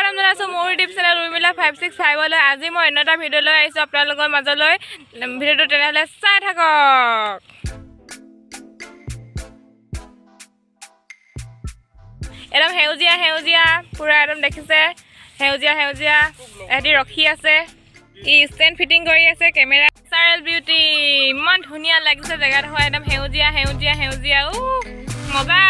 স্বাগতম জনাইছো মোৰ ইউটিউব চেনেল উৰ্মিলা 565 লৈ। আজি মই অন্য এটা ভিডিঅ' লৈ আহিছোঁ আপোনালোকৰ মাজলৈ। ভিডিঅ'টো তেনেহ'লে চাই থাকক। একদম সেউজীয়া সেউজীয়া পুৰা একদম দেখিছে, সেউজীয়া সেউজীয়া এহেঁতি ৰখি আছে। ই ষ্টেণ্ড ফিটিং কৰি আছে কেমেৰা। নেচাৰেল বিউটি, ইমান ধুনীয়া লাগিছে জেগাডোখৰ, একদম সেউজীয়া সেউজীয়া সেউজীয়া। মজা।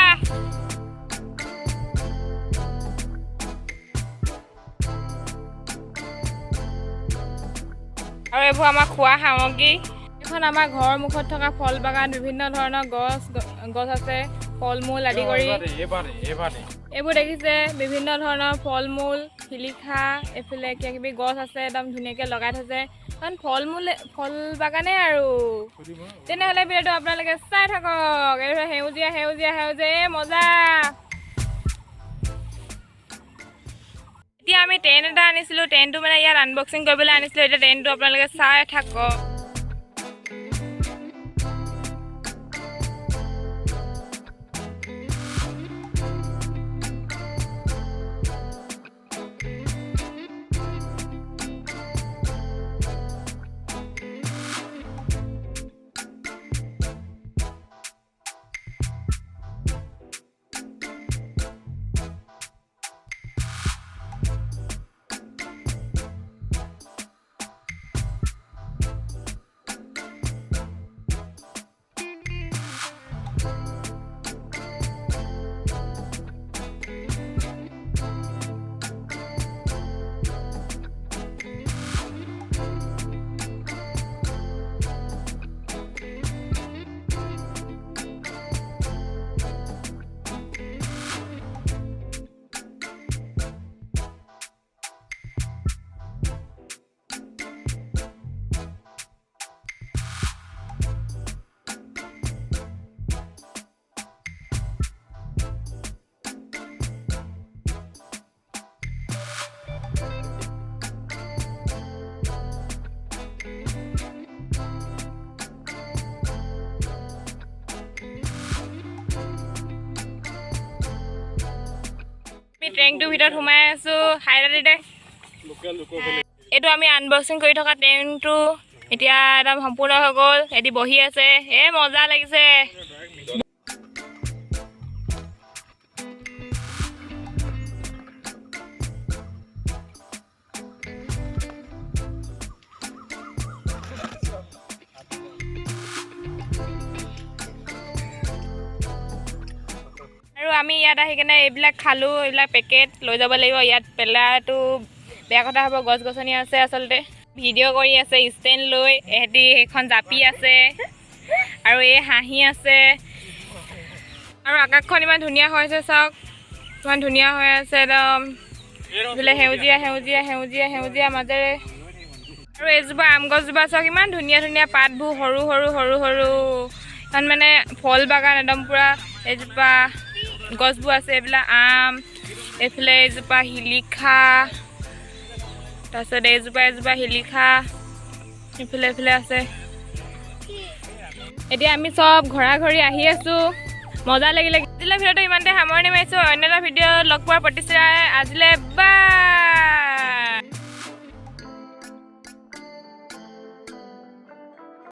আৰু এইবোৰ আমাৰ খোৱা সামগ্ৰী। এইখন আমাৰ ঘৰৰ মুখত থকা ফল বাগান, বিভিন্ন ধৰণৰ গছ আছে, ফল মূল আদি কৰি। এইবোৰ দেখিছে বিভিন্ন ধৰণৰ ফল মূল, শিলিখা, এইফালে কিবা কিবি গছ আছে, একদম ধুনীয়াকৈ লগাই থৈছে। কাৰণ ফল বাগানে আৰু। তেনেহ'লে ভিডিঅ'টো আপোনালোকে চাই থাকক। এইবোৰ সেউজীয়া সেউজীয়া সেউজীয়া মজা। এতিয়া আমি ট্ৰেইন এটা আনিছিলোঁ, ট্ৰেইনটো মানে ইয়াত আনবক্সিং কৰিবলৈ আনিছিলোঁ। এতিয়া ট্ৰেইনটো আপোনালোকে চাই থাকক। ট্ৰেইনটোৰ ভিতৰত সোমাই আছোঁ। হাইৰাতিতে এইটো আমি আনবক্সিং কৰি থকা ট্ৰেইনটো এতিয়া একদম সম্পূৰ্ণ হৈ গ'ল। এটি বহি আছে, মজা লাগিছে। আৰু আমি ইয়াত আহি কেনে এইবিলাক খালোঁ, এইবিলাক পেকেট লৈ যাব লাগিব। ইয়াত পেলাটো বেয়া কথা হ'ব। গছ গছনি আছে আচলতে। ভিডিঅ' কৰি আছে ষ্টেণ্ড লৈ, এহেঁতি সেইখন জাপি আছে আৰু এই হাঁহি আছে। আৰু আকাশখন ইমান ধুনীয়া হৈছে, চাওক ইমান ধুনীয়া হৈ আছে একদম। এইফালে সেউজীয়া সেউজীয়া সেউজীয়া সেউজীয়া মাজেৰে। আৰু এইজোপা আম গছজোপা চাওক, ইমান ধুনীয়া ধুনীয়া পাতবোৰ সৰু সৰু সৰু সৰু। কাৰণ মানে ফল বাগান একদম পূৰা। এইজোপা গছবোৰ আছে, এইবিলাক আম। এইফালে এইজোপা শিলিখা, তাৰপিছত এজোপা শিলিখা, এইফালে এইফালে আছে। এতিয়া আমি চব ঘৰা ঘৰি আহি আছোঁ। মজা লাগিলে। আজিলৈ ভিডিঅ'টো ইমানতে সামৰণি মাৰিছোঁ। অন্য এটা ভিডিঅ' লগ পোৱাৰ প্ৰতিশ্ৰুতি আজিলৈ বাই।